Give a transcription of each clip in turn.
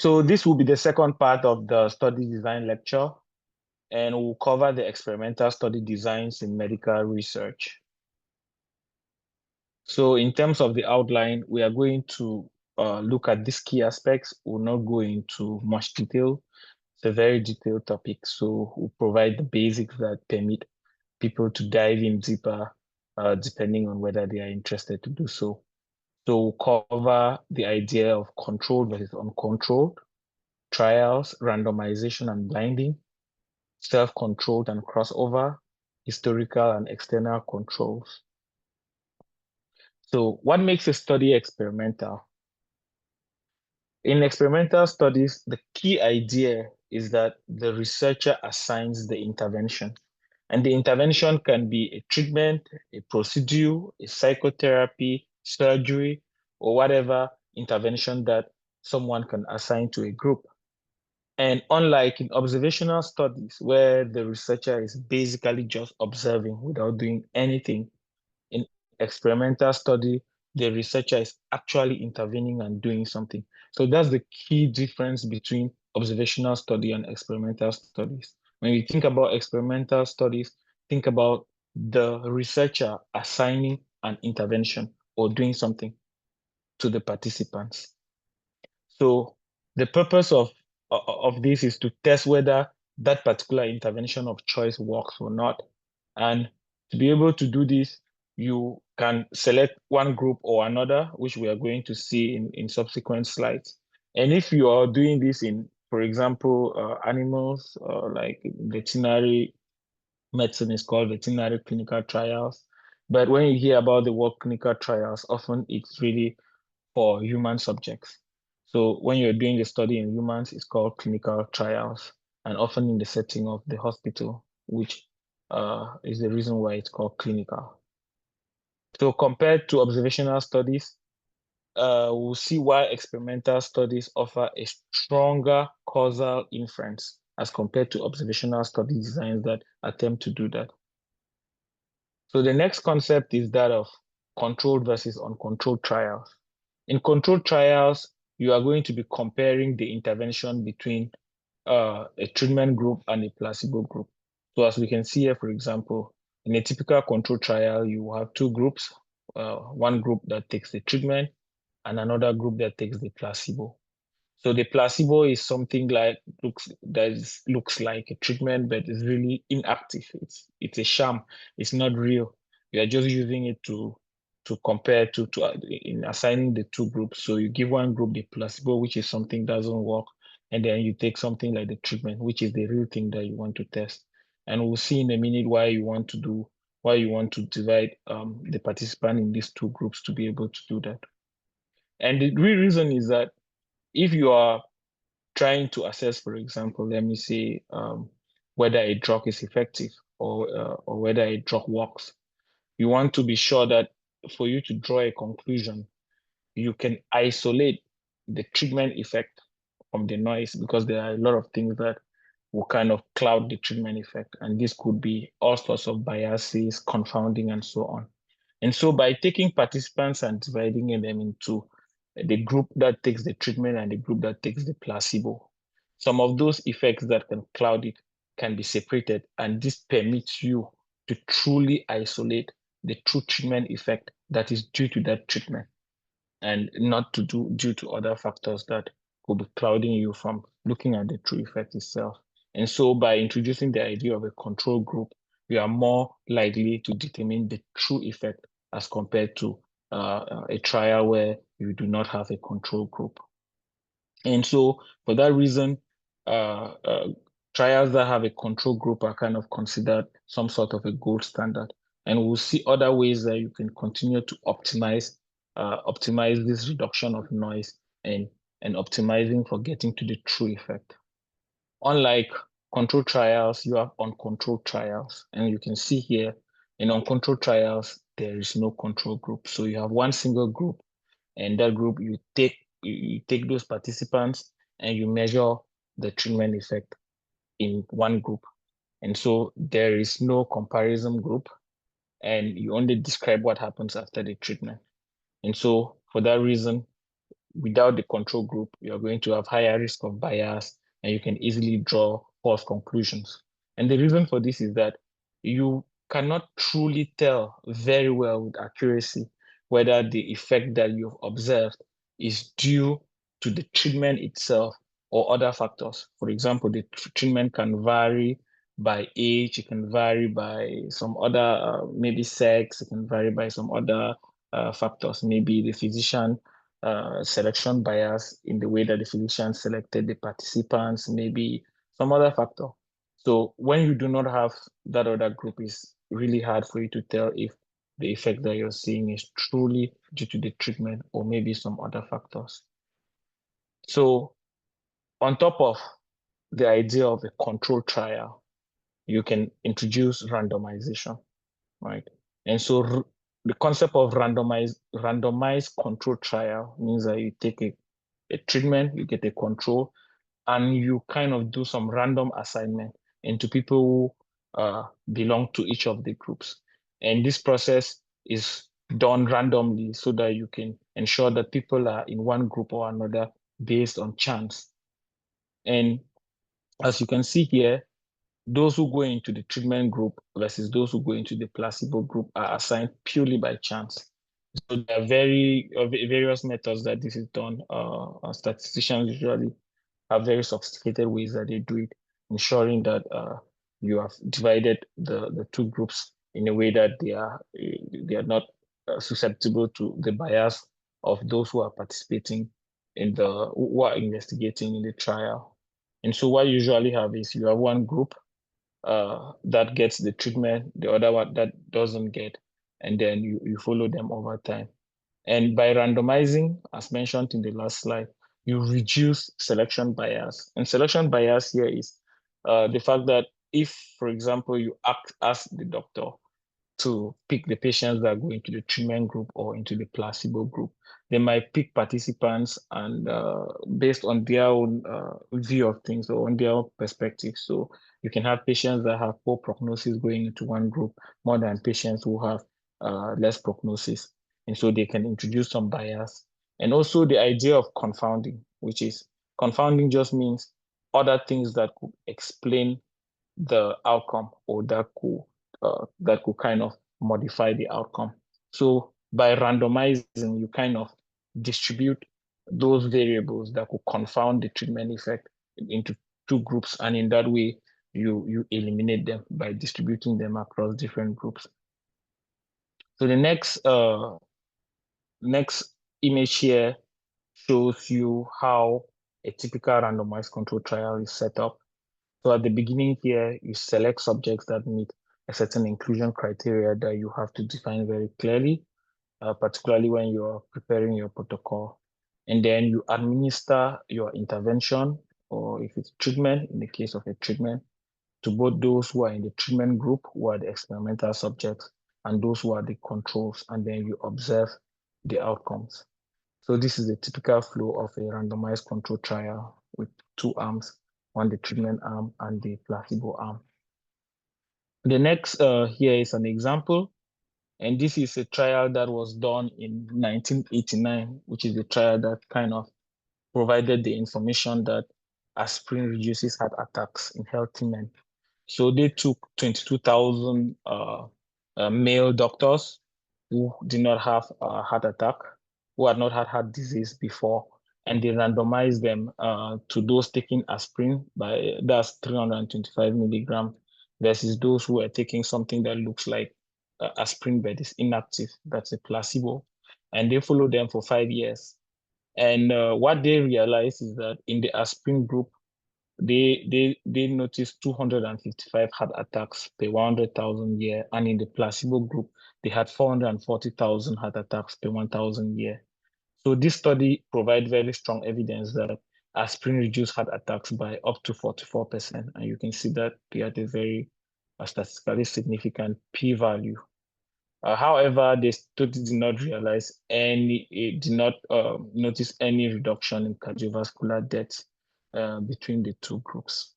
So this will be the second part of the study design lecture, and we'll cover the experimental study designs in medical research. So in terms of the outline, we are going to look at these key aspects. We'll not go into much detail. It's a very detailed topic, so we'll provide the basics that permit people to dive in deeper, depending on whether they are interested to do so. So we'll cover the idea of controlled versus uncontrolled, trials, randomization and blinding, self-controlled and crossover, historical and external controls. So what makes a study experimental? In experimental studies, the key idea is that the researcher assigns the intervention. And the intervention can be a treatment, a procedure, a psychotherapy, surgery, or whatever intervention that someone can assign to a group. And unlike in observational studies, where the researcher is basically just observing without doing anything, in experimental study, the researcher is actually intervening and doing something. So that's the key difference between observational study and experimental studies. When you think about experimental studies, think about the researcher assigning an intervention or doing something to the participants. So the purpose of this is to test whether that particular intervention of choice works or not. And to be able to do this, you can select one group or another, which we are going to see in subsequent slides. And if you are doing this in, for example, animals, like veterinary medicine is called veterinary clinical trials. But when you hear about the word clinical trials, often it's really for human subjects. So when you're doing the study in humans, it's called clinical trials, and often in the setting of the hospital, which is the reason why it's called clinical. So compared to observational studies, we'll see why experimental studies offer a stronger causal inference as compared to observational study designs that attempt to do that. So the next concept is that of controlled versus uncontrolled trials. In controlled trials, you are going to be comparing the intervention between a treatment group and a placebo group. So as we can see here, for example, in a typical controlled trial, you have two groups, one group that takes the treatment and another group that takes the placebo. So the placebo is something like looks like a treatment, but is really inactive. It's a sham. It's not real. You are just using it to compare to in assigning the two groups. So you give one group the placebo, which is something doesn't work, and then you take something like the treatment, which is the real thing that you want to test. And we'll see in a minute why you want to divide the participant in these two groups to be able to do that. And the real reason is that if you are trying to assess, for example, let me say whether a drug is effective or whether a drug works, you want to be sure that for you to draw a conclusion, you can isolate the treatment effect from the noise, because there are a lot of things that will kind of cloud the treatment effect. And this could be all sorts of biases, confounding, and so on. And so by taking participants and dividing them into the group that takes the treatment and the group that takes the placebo, some of those effects that can cloud it can be separated. And this permits you to truly isolate the true treatment effect that is due to that treatment, and not due to other factors that could be clouding you from looking at the true effect itself. And so by introducing the idea of a control group, we are more likely to determine the true effect as compared to a trial where you do not have a control group. And so for that reason, trials that have a control group are kind of considered some sort of a gold standard. And we'll see other ways that you can continue to optimize this reduction of noise and optimizing for getting to the true effect. Unlike controlled trials, you have uncontrolled trials. And you can see here, in uncontrolled trials, there is no control group. So you have one single group, and that group you take those participants and you measure the treatment effect in one group. And so there is no comparison group, and you only describe what happens after the treatment. And so for that reason, without the control group, you're going to have higher risk of bias, and you can easily draw false conclusions. And the reason for this is that you cannot truly tell very well with accuracy whether the effect that you've observed is due to the treatment itself or other factors. For example, the treatment can vary by age, it can vary by some other, maybe sex, it can vary by some other factors, maybe the physician selection bias in the way that the physician selected the participants, maybe some other factor. So when you do not have that other group, it's really hard for you to tell if the effect that you're seeing is truly due to the treatment or maybe some other factors. So on top of the idea of a control trial, you can introduce randomization, right? And so the concept of randomized control trial means that you take a treatment, you get a control, and you kind of do some random assignment into people who belong to each of the groups. And this process is done randomly so that you can ensure that people are in one group or another based on chance. And as you can see here, those who go into the treatment group versus those who go into the placebo group are assigned purely by chance. So there are various methods that this is done. Statisticians usually have very sophisticated ways that they do it, ensuring that you have divided the two groups in a way that they are not susceptible to the bias of those who are participating who are investigating in the trial. And so what you usually have is you have one group that gets the treatment, the other one that doesn't get, and then you follow them over time. And by randomizing, as mentioned in the last slide, you reduce selection bias. And selection bias here is the fact that if, for example, you ask the doctor to pick the patients that are going to the treatment group or into the placebo group, they might pick participants and based on their own view of things or on their own perspective. So you can have patients that have poor prognosis going into one group more than patients who have less prognosis. And so they can introduce some bias. And also the idea of confounding, which is confounding just means other things that could explain the outcome or that could kind of modify the outcome. So by randomizing, you kind of distribute those variables that could confound the treatment effect into two groups, and in that way, you eliminate them by distributing them across different groups. So the next image here shows you how a typical randomized control trial is set up. So at the beginning here, you select subjects that meet a certain inclusion criteria that you have to define very clearly, particularly when you're preparing your protocol. And then you administer your intervention, or if it's treatment, in the case of a treatment, to both those who are in the treatment group, who are the experimental subjects, and those who are the controls, and then you observe the outcomes. So this is a typical flow of a randomized control trial with two arms, one the treatment arm and the placebo arm. The next here is an example, and this is a trial that was done in 1989, which is a trial that kind of provided the information that aspirin reduces heart attacks in healthy men. So they took 22,000 male doctors who did not have a heart attack, who had not had heart disease before, and they randomized them to those taking aspirin that's 325 milligram versus those who are taking something that looks like aspirin but is inactive, that's a placebo. And they followed them for 5 years. And what they realized is that in the aspirin group, they noticed 255 heart attacks per 100,000 year, and in the placebo group, they had 440,000 heart attacks per 1,000 year. So this study provides very strong evidence that aspirin reduced heart attacks by up to 44%, and you can see that they had a very statistically significant p-value. However, the study did not notice any reduction in cardiovascular deaths between the two groups.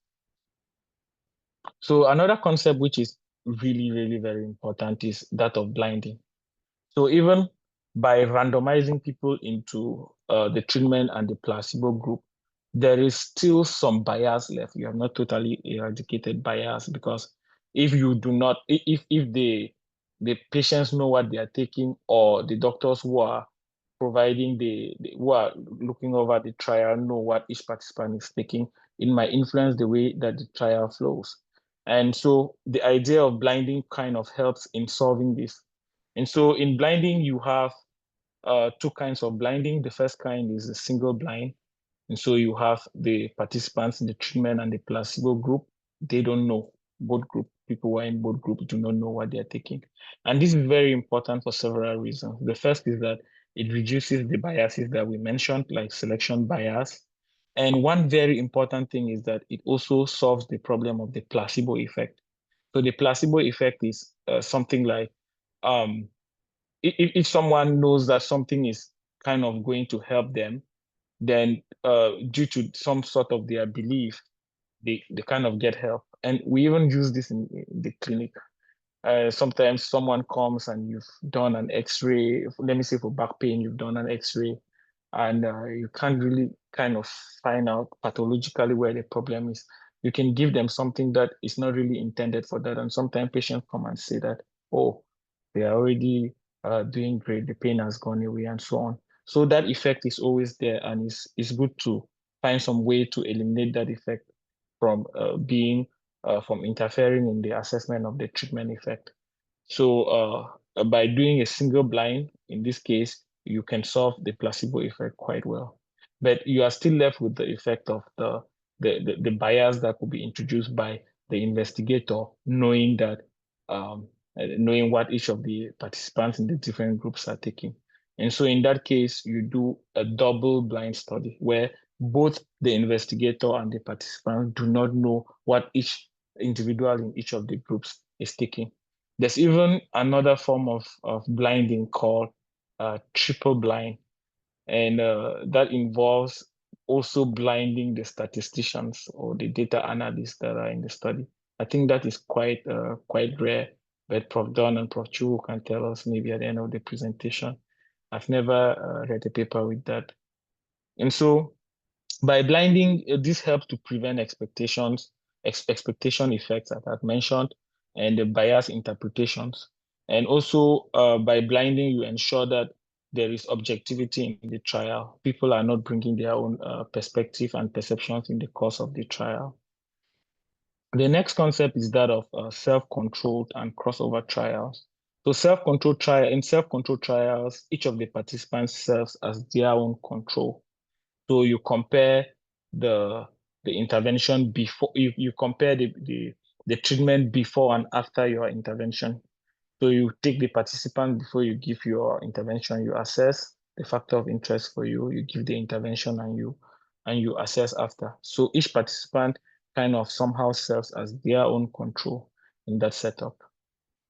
So another concept which is really, really very important is that of blinding. So even by randomizing people into the treatment and the placebo group, there is still some bias left. You have not totally eradicated bias, because if you do not, if the patients know what they are taking, or the doctors who are providing who are looking over the trial know what each participant is taking, it might influence the way that the trial flows. And so the idea of blinding kind of helps in solving this. And so in blinding, you have two kinds of blinding. The first kind is a single blind. And so you have the participants in the treatment and the placebo group. They don't know. Both group, people who are in both groups do not know what they're taking. And this is very important for several reasons. The first is that it reduces the biases that we mentioned, like selection bias. And one very important thing is that it also solves the problem of the placebo effect. So the placebo effect is something like, if someone knows that something is kind of going to help them, then due to some sort of their belief, they kind of get help. And we even use this in the clinic. Sometimes someone comes and you've done an x-ray, let me say for back pain, you've done an x-ray, and you can't really kind of find out pathologically where the problem is. You can give them something that is not really intended for that. And sometimes patients come and say that, oh, they are already doing great, the pain has gone away, and so on. So that effect is always there, and it's good to find some way to eliminate that effect from from interfering in the assessment of the treatment effect. So by doing a single blind, in this case, you can solve the placebo effect quite well. But you are still left with the effect of the bias that could be introduced by the investigator, knowing that knowing what each of the participants in the different groups are taking. And so in that case, you do a double blind study where both the investigator and the participants do not know what each individual in each of the groups is taking. There's even another form of blinding called triple blind, and that involves also blinding the statisticians or the data analysts that are in the study. I think that is quite rare, but Prof. Don and Prof. Chu can tell us maybe at the end of the presentation. I've never read a paper with that. And so by blinding, this helps to prevent expectation effects that I've mentioned, and the bias interpretations. And also by blinding, you ensure that there is objectivity in the trial. People are not bringing their own perspective and perceptions in the course of the trial. The next concept is that of self-controlled and crossover trials. So in self-controlled trials, each of the participants serves as their own control. So you compare the intervention before, you compare the treatment before and after your intervention. So you take the participant before you give your intervention, you assess the factor of interest for you, you give the intervention, and you assess after. So each participant kind of somehow serves as their own control in that setup.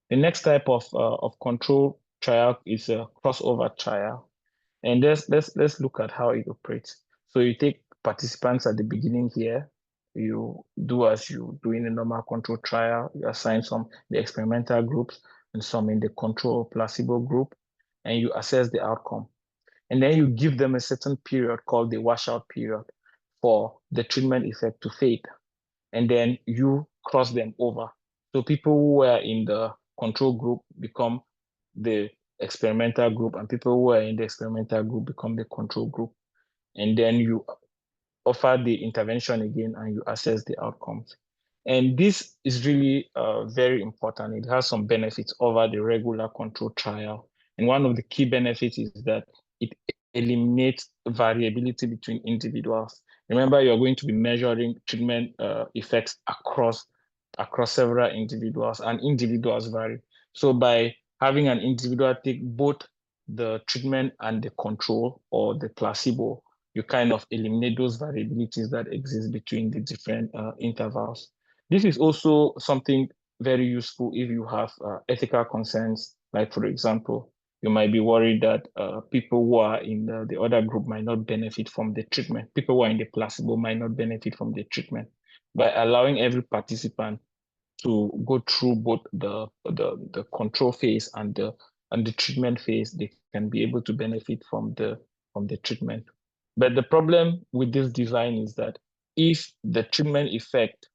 The next type of control trial is a crossover trial. And let's look at how it operates. So you take participants at the beginning here. You do as you do in a normal control trial. You assign some in the experimental groups and some in the control placebo group, and you assess the outcome. And then you give them a certain period called the washout period for the treatment effect to fade. And then you cross them over. So people who were in the control group become the experimental group, and people who are in the experimental group become the control group. And then you offer the intervention again and you assess the outcomes. And this is really very important. It has some benefits over the regular control trial. And one of the key benefits is that it eliminates variability between individuals. Remember, you're going to be measuring treatment effects across several individuals, and individuals vary. So by having an individual take both the treatment and the control or the placebo, you kind of eliminate those variabilities that exist between the different intervals. This is also something very useful if you have ethical concerns, like for example, you might be worried that people who are in the other group might not benefit from the treatment. People who are in the placebo might not benefit from the treatment. By allowing every participant to go through both the control phase and the treatment phase, they can be able to benefit from the treatment. But the problem with this design is that if the treatment effect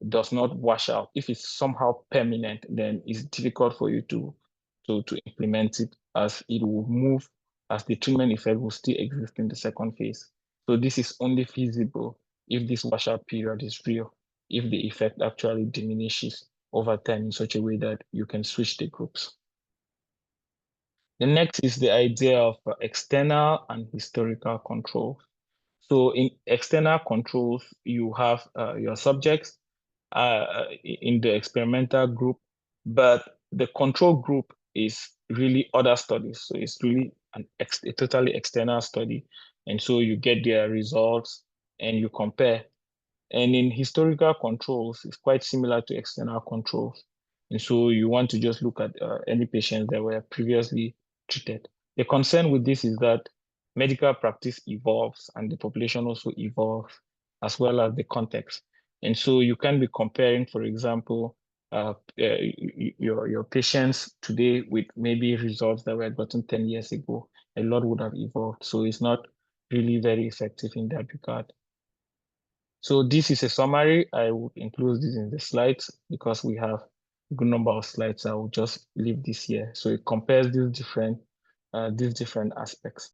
does not wash out, if it's somehow permanent, then it's difficult for you to implement it, as it will move, as the treatment effect will still exist in the second phase. So this is only feasible if this washout period is real, if the effect actually diminishes over time in such a way that you can switch the groups. The next is the idea of external and historical control. So in external controls, you have your subjects in the experimental group, but the control group is really other studies. So it's really a totally external study. And so you get their results and you compare. And in historical controls, it's quite similar to external controls. And so you want to just look at any patients that were previously treated. The concern with this is that medical practice evolves and the population also evolves, as well as the context. And so you can be comparing, for example, your patients today with maybe results that were gotten 10 years ago. A lot would have evolved. So it's not really very effective in that regard. So this is a summary. I will include this in the slides because we have a good number of slides. I will just leave this here. So it compares these different aspects.